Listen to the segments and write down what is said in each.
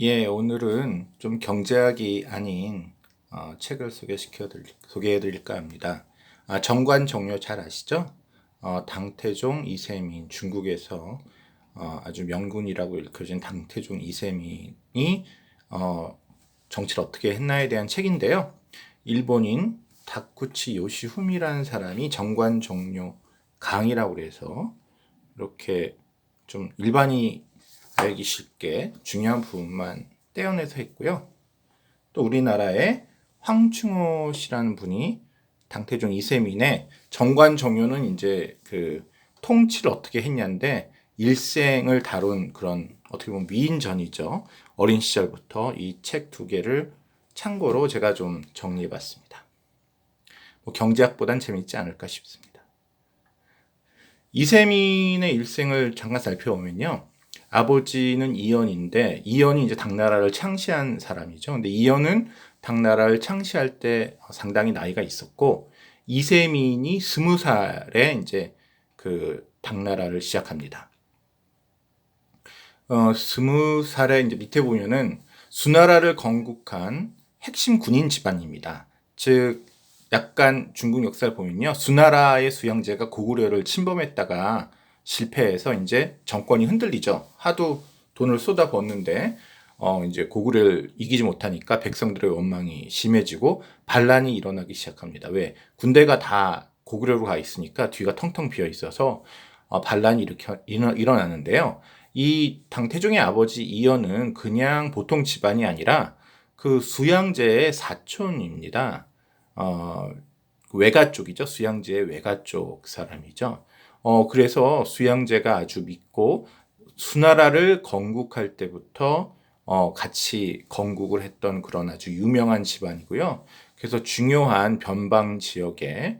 예, 오늘은 좀 경제학이 아닌 책을 소개해 드릴까 합니다. 정관종료 잘 아시죠? 당태종 이세민, 중국에서 아주 명군이라고 일컬어진 당태종 이세민이 정치를 어떻게 했나에 대한 책인데요. 일본인 다쿠치 요시후미라는 사람이 정관종료 강이라고 그래서 이렇게 좀 일반이 알기 쉽게 중요한 부분만 떼어내서 했고요. 또 우리나라의 황충호 씨라는 분이 당태종 이세민의 정관정요는 이제 그 통치를 어떻게 했냐인데 일생을 다룬 그런 어떻게 보면 위인전이죠. 어린 시절부터 이 책 두 개를 참고로 제가 좀 정리해봤습니다. 뭐 경제학보단 재밌지 않을까 싶습니다. 이세민의 일생을 잠깐 살펴보면요. 아버지는 이연인데 이연이 이제 당나라를 창시한 사람이죠. 근데 이연은 당나라를 창시할 때 상당히 나이가 있었고 이세민이 20살에 이제 그 당나라를 시작합니다. 20살에 이제 밑에 보면은 수나라를 건국한 핵심 군인 집안입니다. 즉 약간 중국 역사를 보면요. 수나라의 수양제가 고구려를 침범했다가 실패해서 이제 정권이 흔들리죠. 하도 돈을 쏟아붓는데 이제 고구려를 이기지 못하니까 백성들의 원망이 심해지고 반란이 일어나기 시작합니다. 왜? 군대가 다 고구려로 가 있으니까 뒤가 텅텅 비어 있어서 반란이 일어나는데요. 이 당태종의 아버지 이연은 그냥 보통 집안이 아니라 그 수양제의 사촌입니다. 어, 외가 쪽이죠. 수양제의 외가 쪽 사람이죠. 그래서 수양제가 아주 믿고 수나라를 건국할 때부터 같이 건국을 했던 그런 아주 유명한 집안이고요. 그래서 중요한 변방 지역에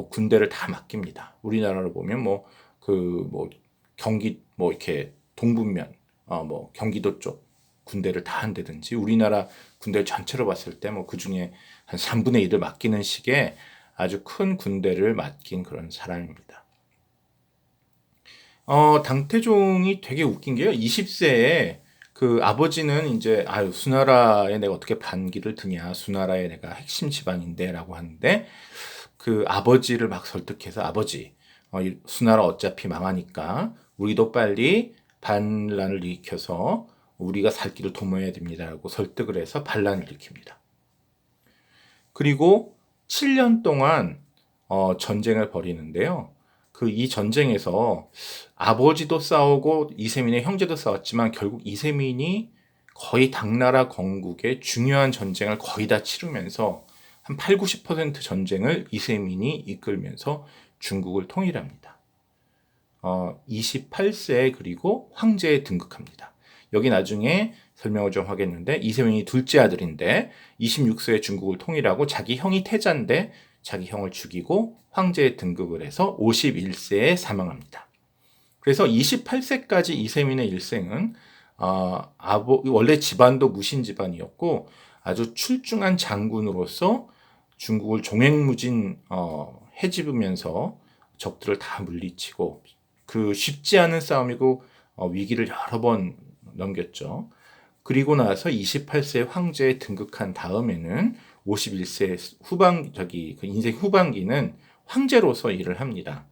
군대를 다 맡깁니다. 우리나라로 보면 뭐 경기 뭐 이렇게 동북면 뭐 경기도 쪽 군대를 다 한다든지 우리나라 군대를 전체로 봤을 때 뭐 그중에 한 3분의 1을 맡기는 식의 아주 큰 군대를 맡긴 그런 사람입니다. 당태종이 되게 웃긴 게요. 20세에 그 아버지는 이제 아유 수나라에 내가 어떻게 반기를 드냐 수나라에 내가 핵심 집안인데라고 하는데 그 아버지를 막 설득해서 아버지 수나라 어차피 망하니까 우리도 빨리 반란을 일으켜서 우리가 살 길을 도모해야 됩니다라고 설득을 해서 반란을 일으킵니다. 그리고 7년 동안 전쟁을 벌이는데요. 그 이 전쟁에서 아버지도 싸우고 이세민의 형제도 싸웠지만 결국 이세민이 거의 당나라 건국의 중요한 전쟁을 거의 다 치르면서 한 8, 90% 전쟁을 이세민이 이끌면서 중국을 통일합니다. 28세에 그리고 황제에 등극합니다. 여기 나중에 설명을 좀 하겠는데 이세민이 둘째 아들인데 26세에 중국을 통일하고 자기 형이 태자인데 자기 형을 죽이고 황제에 등극을 해서 51세에 사망합니다. 그래서 28세까지 이세민의 일생은 원래 집안도 무신 집안이었고 아주 출중한 장군으로서 중국을 종횡무진 해집으면서 적들을 다 물리치고 그 쉽지 않은 싸움이고 위기를 여러 번 넘겼죠. 그리고 나서 28세 황제에 등극한 다음에는 51세 그 인생 후반기는 황제로서 일을 합니다.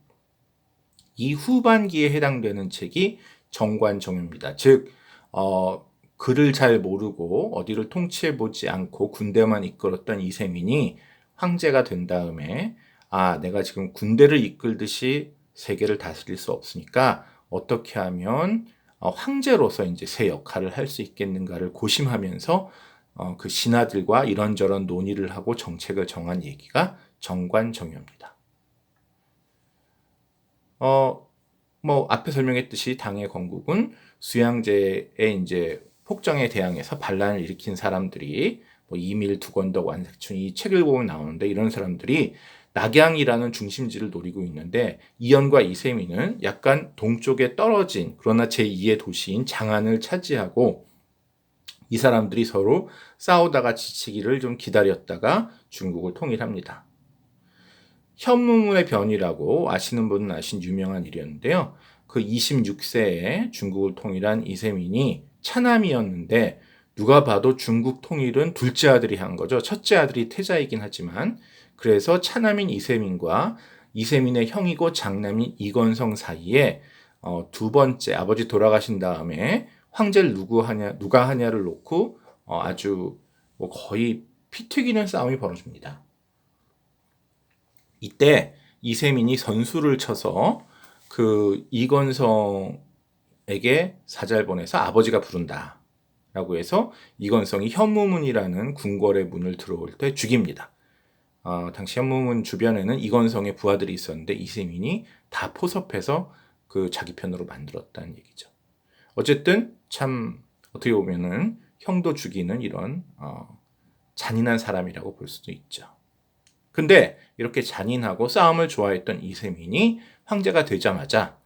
이 후반기에 해당되는 책이 정관종입니다. 즉, 글을 잘 모르고 어디를 통치해보지 않고 군대만 이끌었던 이세민이 황제가 된 다음에 내가 지금 군대를 이끌듯이 세계를 다스릴 수 없으니까 어떻게 하면 황제로서 이제 새 역할을 할 수 있겠는가를 고심하면서 그 신하들과 이런저런 논의를 하고 정책을 정한 얘기가 정관정요입니다. 뭐 앞에 설명했듯이 당의 건국은 수양제의 이제 폭정에 대항해서 반란을 일으킨 사람들이 뭐 이밀, 두건덕, 완색춘 이 책을 보면 나오는데 이런 사람들이 낙양이라는 중심지를 노리고 있는데 이연과 이세민은 약간 동쪽에 떨어진 그러나 제2의 도시인 장안을 차지하고 이 사람들이 서로 싸우다가 지치기를 좀 기다렸다가 중국을 통일합니다. 현무문의 변이라고 아시는 분은 아신 유명한 일이었는데요. 그 26세에 중국을 통일한 이세민이 차남이었는데 누가 봐도 중국 통일은 둘째 아들이 한 거죠. 첫째 아들이 태자이긴 하지만 그래서 차남인 이세민과 이세민의 형이고 장남인 이건성 사이에 두 번째 아버지 돌아가신 다음에 황제를 누가 하냐를 놓고 아주 뭐 거의 피 튀기는 싸움이 벌어집니다. 이때 이세민이 선수를 쳐서 그 이건성에게 사자를 보내서 아버지가 부른다 라고 해서 이건성이 현무문이라는 궁궐의 문을 들어올 때 죽입니다. 당시 현무문 주변에는 이건성의 부하들이 있었는데 이세민이 다 포섭해서 그 자기 편으로 만들었다는 얘기죠. 어쨌든 참 어떻게 보면은 형도 죽이는 이런 잔인한 사람이라고 볼 수도 있죠. 근데 이렇게 잔인하고 싸움을 좋아했던 이세민이 황제가 되자마자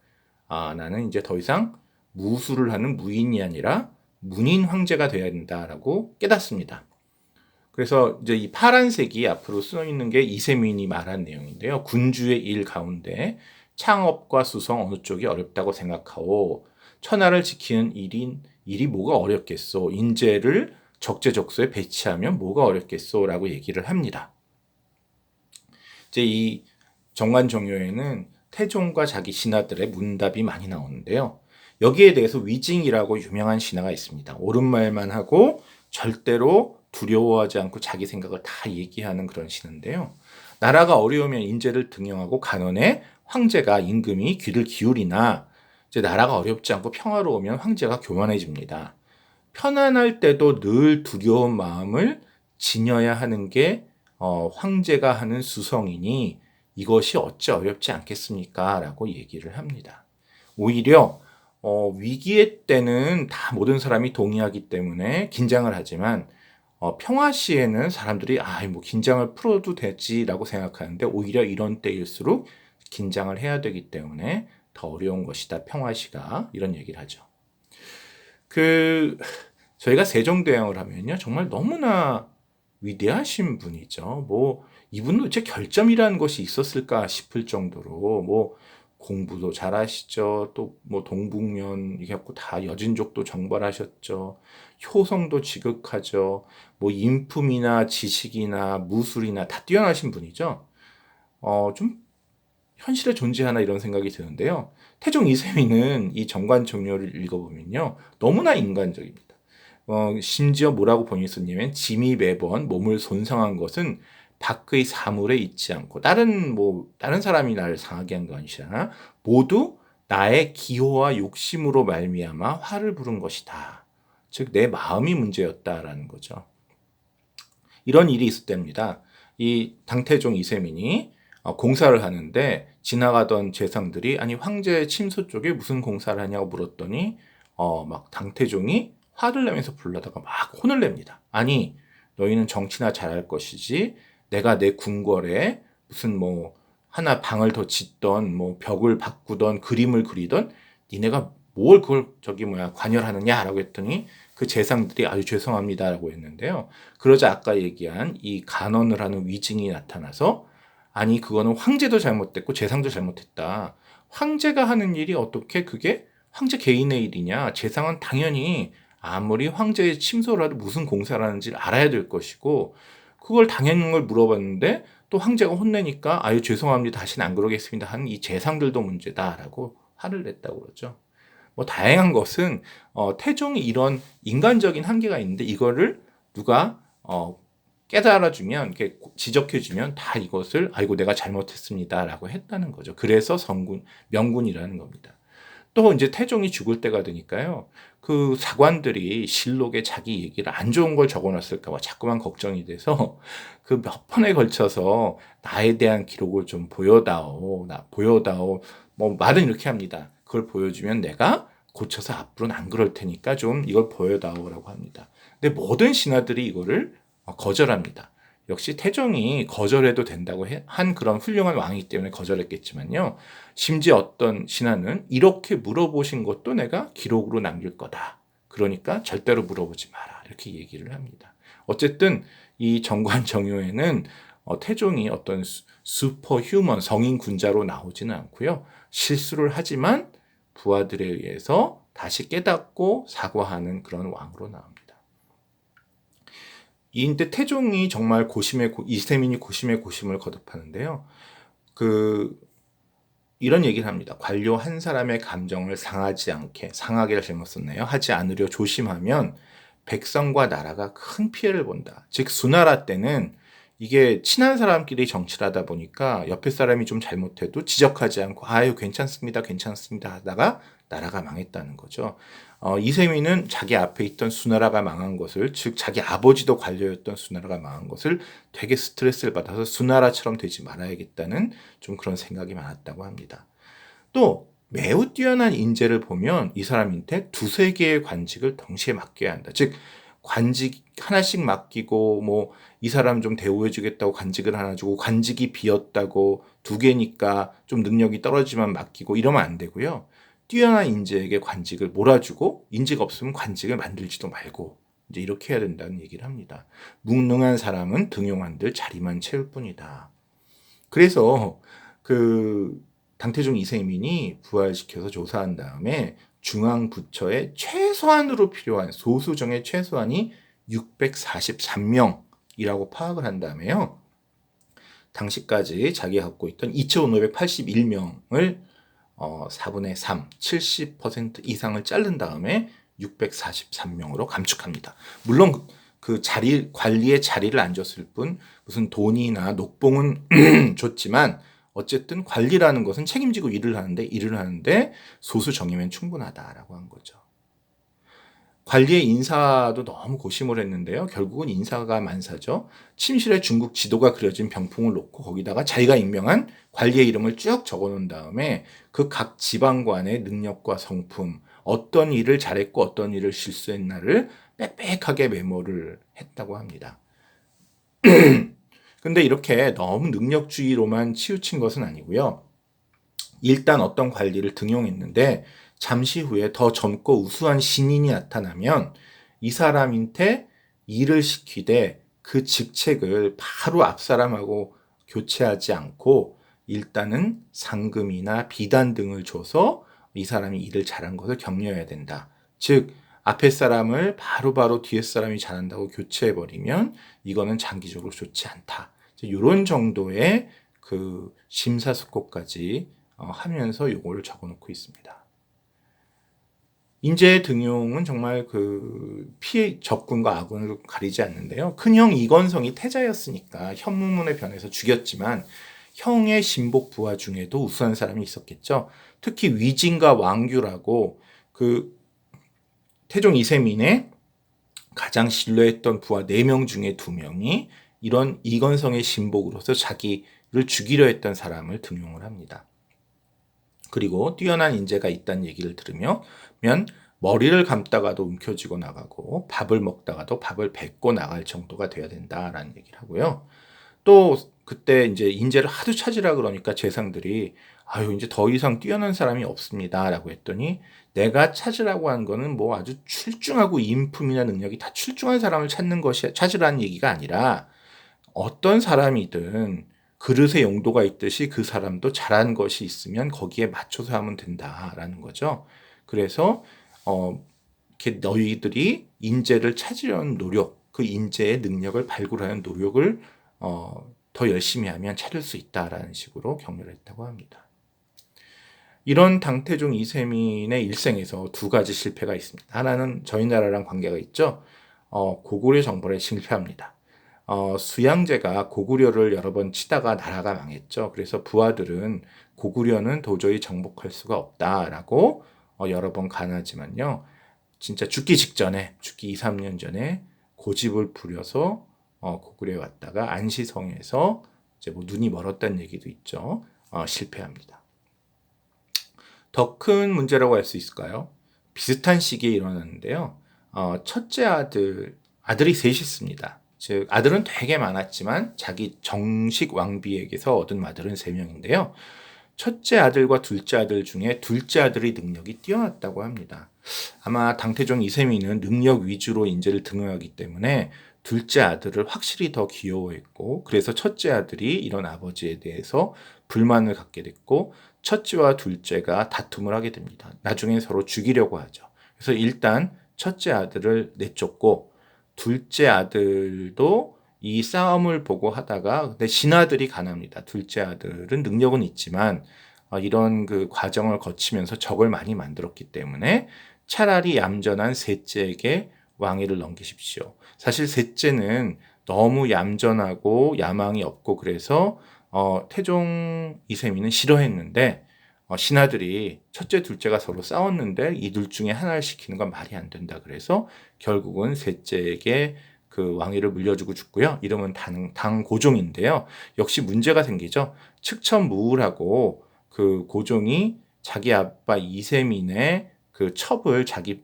나는 이제 더 이상 무술을 하는 무인이 아니라 문인 황제가 되어야 된다라고 깨닫습니다. 그래서 이제 이 파란색이 앞으로 써 있는 게 이세민이 말한 내용인데요. 군주의 일 가운데 창업과 수성 어느 쪽이 어렵다고 생각하오. 천하를 지키는 일이 뭐가 어렵겠소. 인재를 적재적소에 배치하면 뭐가 어렵겠소라고 얘기를 합니다. 이제 이 정관정요에는 태종과 자기 신하들의 문답이 많이 나오는데요. 여기에 대해서 위징이라고 유명한 신하가 있습니다. 옳은 말만 하고 절대로 두려워하지 않고 자기 생각을 다 얘기하는 그런 신인데요. 나라가 어려우면 인재를 등용하고 간원에 황제가 임금이 귀를 기울이나 이제 나라가 어렵지 않고 평화로우면 황제가 교만해집니다. 편안할 때도 늘 두려운 마음을 지녀야 하는 게 황제가 하는 수성이니 이것이 어찌 어렵지 않겠습니까? 라고 얘기를 합니다. 오히려 위기의 때는 다 모든 사람이 동의하기 때문에 긴장을 하지만 평화 시에는 사람들이 뭐 긴장을 풀어도 되지라고 생각하는데 오히려 이런 때일수록 긴장을 해야 되기 때문에 더 어려운 것이다. 평화 시가 이런 얘기를 하죠. 저희가 세종대왕을 하면요 정말 너무나 위대하신 분이죠. 뭐 이분은 도대체 결점이라는 것이 있었을까 싶을 정도로 뭐 공부도 잘하시죠. 또 뭐 동북면 이게 갖고 다 여진족도 정벌하셨죠. 효성도 지극하죠. 뭐 인품이나 지식이나 무술이나 다 뛰어나신 분이죠. 좀 현실에 존재하나 이런 생각이 드는데요. 태종 이세민은 이 정관종료를 읽어보면요 너무나 인간적입니다. 심지어 뭐라고 본인이 썼냐면 짐이 매번 몸을 손상한 것은 밖의 사물에 있지 않고 다른 사람이 나를 상하게 한 것이 아니라 모두 나의 기호와 욕심으로 말미암아 화를 부른 것이다. 즉 내 마음이 문제였다라는 거죠. 이런 일이 있었답니다. 이 당태종 이세민이 공사를 하는데 지나가던 재상들이 아니 황제 침소 쪽에 무슨 공사를 하냐고 물었더니 막 당태종이 화를 내면서 불러다가 막 혼을 냅니다. 아니 너희는 정치나 잘할 것이지 내가 내 궁궐에 무슨 뭐 하나 방을 더 짓던 뭐 벽을 바꾸던 그림을 그리던 니네가 뭘 그걸 관여하느냐라고 했더니 그 재상들이 아주 죄송합니다라고 했는데요. 그러자 아까 얘기한 이 간언을 하는 위증이 나타나서 아니 그거는 황제도 잘못됐고 재상도 잘못했다. 황제가 하는 일이 어떻게 그게 황제 개인의 일이냐. 재상은 당연히 아무리 황제의 침소라도 무슨 공사를 하는지를 알아야 될 것이고 그걸 당연한 걸 물어봤는데 또 황제가 혼내니까 아유 죄송합니다. 다시는 안 그러겠습니다. 하는 이 재상들도 문제다라고 화를 냈다고 그러죠. 뭐 다양한 것은 태종이 이런 인간적인 한계가 있는데 이거를 누가 깨달아주면 이렇게 지적해주면 다 이것을 아이고 내가 잘못했습니다라고 했다는 거죠. 그래서 명군이라는 겁니다. 또 이제 태종이 죽을 때가 되니까요. 그 사관들이 실록에 자기 얘기를 안 좋은 걸 적어놨을까 봐 자꾸만 걱정이 돼서 그 몇 번에 걸쳐서 나에 대한 기록을 좀 보여다오. 뭐 말은 이렇게 합니다. 그걸 보여주면 내가 고쳐서 앞으로는 안 그럴 테니까 좀 이걸 보여다오라고 합니다. 근데 모든 신하들이 이거를 거절합니다. 역시 태종이 거절해도 된다고 한 그런 훌륭한 왕이기 때문에 거절했겠지만요. 심지어 어떤 신하는 이렇게 물어보신 것도 내가 기록으로 남길 거다. 그러니까 절대로 물어보지 마라. 이렇게 얘기를 합니다. 어쨌든 이 정관정요에는 태종이 어떤 슈퍼휴먼 성인 군자로 나오지는 않고요. 실수를 하지만 부하들에 의해서 다시 깨닫고 사과하는 그런 왕으로 나옵니다. 이때 태종이 정말 이세민이 고심의 고심을 거듭하는데요. 이런 얘기를 합니다. 관료 한 사람의 감정을 상하게를 잘못 썼네요. 하지 않으려 조심하면 백성과 나라가 큰 피해를 본다. 즉 수나라 때는 이게 친한 사람끼리 정치를 하다 보니까 옆에 사람이 좀 잘못해도 지적하지 않고 아유 괜찮습니다 하다가 나라가 망했다는 거죠. 이세민은 자기 앞에 있던 수나라가 망한 것을, 즉 자기 아버지도 관료였던 수나라가 망한 것을 되게 스트레스를 받아서 수나라처럼 되지 말아야겠다는 좀 그런 생각이 많았다고 합니다. 또 매우 뛰어난 인재를 보면 이 사람한테 두세 개의 관직을 동시에 맡겨야 한다. 즉 관직 하나씩 맡기고 이 사람 좀 대우해주겠다고 관직을 하나 주고 관직이 비었다고 두 개니까 좀 능력이 떨어지면 맡기고 이러면 안 되고요. 뛰어난 인재에게 관직을 몰아주고 인재가 없으면 관직을 만들지도 말고 이제 이렇게 해야 된다는 얘기를 합니다. 무능한 사람은 등용한들 자리만 채울 뿐이다. 그래서 당태종 이세민이 부활시켜서 조사한 다음에 중앙부처에 최소한으로 필요한 소수정의 최소한이 643명이라고 파악을 한 다음에요. 당시까지 자기가 갖고 있던 2,581명을 4분의 3, 70% 이상을 자른 다음에 643명으로 감축합니다. 물론 관리의 자리를 안 줬을 뿐 무슨 돈이나 녹봉은 줬지만 어쨌든 관리라는 것은 책임지고 일을 하는데 소수 정이면 충분하다라고 한 거죠. 관리의 인사도 너무 고심을 했는데요. 결국은 인사가 만사죠. 침실에 중국 지도가 그려진 병풍을 놓고 거기다가 자기가 임명한 관리의 이름을 쭉 적어놓은 다음에 그 각 지방관의 능력과 성품, 어떤 일을 잘했고 어떤 일을 실수했나를 빽빽하게 메모를 했다고 합니다. 근데 이렇게 너무 능력주의로만 치우친 것은 아니고요. 일단 어떤 관리를 등용했는데 잠시 후에 더 젊고 우수한 신인이 나타나면 이 사람한테 일을 시키되 그 직책을 바로 앞 사람하고 교체하지 않고 일단은 상금이나 비단 등을 줘서 이 사람이 일을 잘한 것을 격려해야 된다. 즉 앞에 사람을 바로바로 뒤에 사람이 잘한다고 교체해버리면 이거는 장기적으로 좋지 않다. 이런 정도의 심사숙고까지 하면서 요거를 적어놓고 있습니다. 인재 등용은 정말 피해 적군과 악군을 가리지 않는데요. 큰형 이건성이 태자였으니까 현무문에 변해서 죽였지만 형의 신복 부하 중에도 우수한 사람이 있었겠죠. 특히 위진과 왕규라고 태종 이세민의 가장 신뢰했던 부하 4명 중에 2명이 이런 이건성의 신복으로서 자기를 죽이려 했던 사람을 등용을 합니다. 그리고 뛰어난 인재가 있다는 얘기를 들으면 머리를 감다가도 움켜쥐고 나가고 밥을 먹다가도 밥을 뱉고 나갈 정도가 돼야 된다라는 얘기를 하고요. 또 그때 이제 인재를 하도 찾으라 그러니까 재상들이 이제 더 이상 뛰어난 사람이 없습니다라고 했더니 내가 찾으라고 한 거는 아주 출중하고 인품이나 능력이 다 출중한 사람을 찾으라는 얘기가 아니라 어떤 사람이든 그릇의 용도가 있듯이 그 사람도 잘한 것이 있으면 거기에 맞춰서 하면 된다라는 거죠. 그래서 이렇게 너희들이 인재를 찾으려는 노력, 그 인재의 능력을 발굴하는 노력을 더 열심히 하면 찾을 수 있다라는 식으로 격려를 했다고 합니다. 이런 당태종 이세민의 일생에서 2가지 실패가 있습니다. 하나는 저희 나라랑 관계가 있죠. 고구려 정벌에 실패합니다. 수양제가 고구려를 여러 번 치다가 나라가 망했죠. 그래서 부하들은 고구려는 도저히 정복할 수가 없다라고 여러 번 간하지만요. 진짜 죽기 2, 3년 전에 고집을 부려서 고구려에 왔다가 안시성에서 이제 눈이 멀었다는 얘기도 있죠. 실패합니다. 더 큰 문제라고 할 수 있을까요? 비슷한 시기에 일어났는데요. 첫째 아들이 셋이 있습니다. 즉 아들은 되게 많았지만 자기 정식 왕비에게서 얻은 아들은 3명인데요. 첫째 아들과 둘째 아들 중에 둘째 아들의 능력이 뛰어났다고 합니다. 아마 당태종 이세민은 능력 위주로 인재를 등용하기 때문에 둘째 아들을 확실히 더 귀여워했고 그래서 첫째 아들이 이런 아버지에 대해서 불만을 갖게 됐고 첫째와 둘째가 다툼을 하게 됩니다. 나중에 서로 죽이려고 하죠. 그래서 일단 첫째 아들을 내쫓고 둘째 아들도 이 싸움을 보고 하다가 근데 신하들이 가납니다. 둘째 아들은 능력은 있지만 이런 그 과정을 거치면서 적을 많이 만들었기 때문에 차라리 얌전한 셋째에게 왕위를 넘기십시오. 사실 셋째는 너무 얌전하고 야망이 없고 그래서 태종 이세민은 싫어했는데 신하들이 첫째, 둘째가 서로 싸웠는데 이 둘 중에 하나를 시키는 건 말이 안 된다. 그래서 결국은 셋째에게 그 왕위를 물려주고 죽고요. 이름은 당고종인데요. 역시 문제가 생기죠. 측천무울하고 그 고종이 자기 아빠 이세민의 그 첩을 자기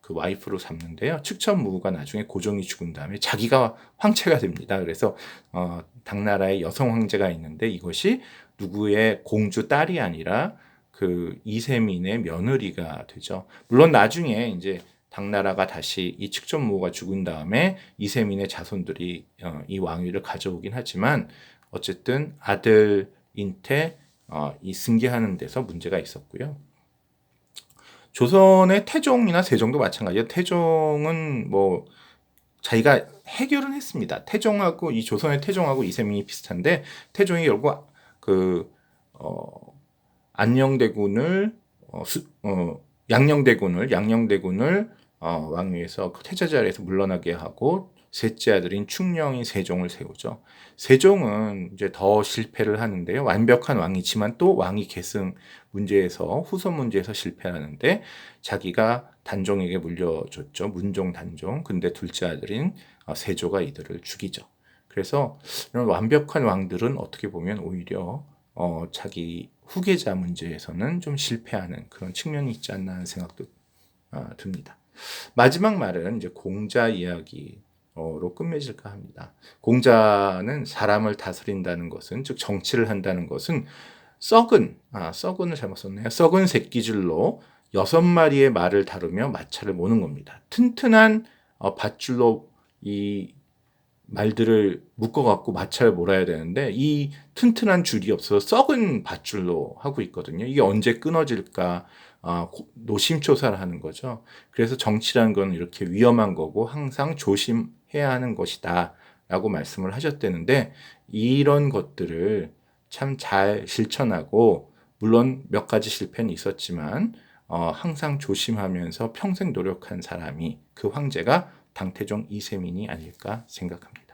그 와이프로 삼는데요. 측천무우가 나중에 고종이 죽은 다음에 자기가 황체가 됩니다. 그래서 당나라에 여성 황제가 있는데 이것이 누구의 공주 딸이 아니라 그 이세민의 며느리가 되죠. 물론 나중에 이제 당나라가 다시 이 측천무우가 죽은 다음에 이세민의 자손들이 이 왕위를 가져오긴 하지만 어쨌든 아들 인태 이 승계하는 데서 문제가 있었고요. 조선의 태종이나 세종도 마찬가지예요. 태종은 뭐 자기가 해결은 했습니다. 태종하고 이 조선의 태종하고 이세민이 비슷한데 태종이 결국 그 안녕대군을 양녕대군을 왕위에서 그 태자 자리에서 물러나게 하고 셋째 아들인 충령인 세종을 세우죠. 세종은 이제 더 실패를 하는데요. 완벽한 왕이지만 또 왕위 계승 문제에서 후손 문제에서 실패하는데 자기가 단종에게 물려줬죠. 문종 단종. 근데 둘째 아들인 세조가 이들을 죽이죠. 그래서 이런 완벽한 왕들은 어떻게 보면 오히려 자기 후계자 문제에서는 좀 실패하는 그런 측면이 있지 않나 하는 생각도 듭니다. 마지막 말은 이제 공자 이야기로 끝맺을까 합니다. 공자는 사람을 다스린다는 것은 즉 정치를 한다는 것은 썩은을 잘못 썼네요. 썩은 새끼줄로 6마리의 말을 다루며 마차를 모는 겁니다. 튼튼한 밧줄로 이 말들을 묶어갖고 마차를 몰아야 되는데 이 튼튼한 줄이 없어서 썩은 밧줄로 하고 있거든요. 이게 언제 끊어질까 노심초사를 하는 거죠. 그래서 정치라는 건 이렇게 위험한 거고 항상 조심해야 하는 것이다 라고 말씀을 하셨다는데 이런 것들을 참 잘 실천하고 물론 몇 가지 실패는 있었지만 항상 조심하면서 평생 노력한 사람이 그 황제가 당태종 이세민이 아닐까 생각합니다.